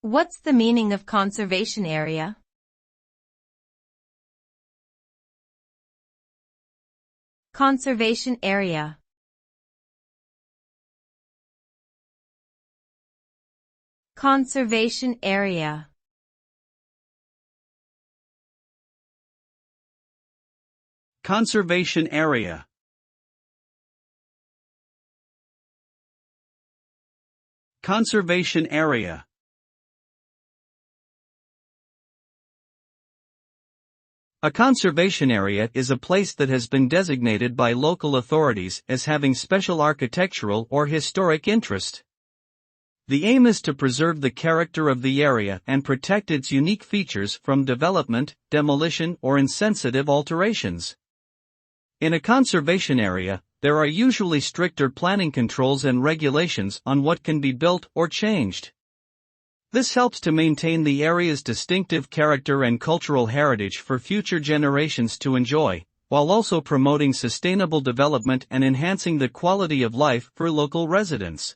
What's the meaning of conservation area? Conservation area. Conservation area. Conservation area. Conservation area. A conservation area is a place that has been designated by local authorities as having special architectural or historic interest. The aim is to preserve the character of the area and protect its unique features from development, demolition, or insensitive alterations. In a conservation area, there are usually stricter planning controls and regulations on what can be built or changed. This helps to maintain the area's distinctive character and cultural heritage for future generations to enjoy, while also promoting sustainable development and enhancing the quality of life for local residents.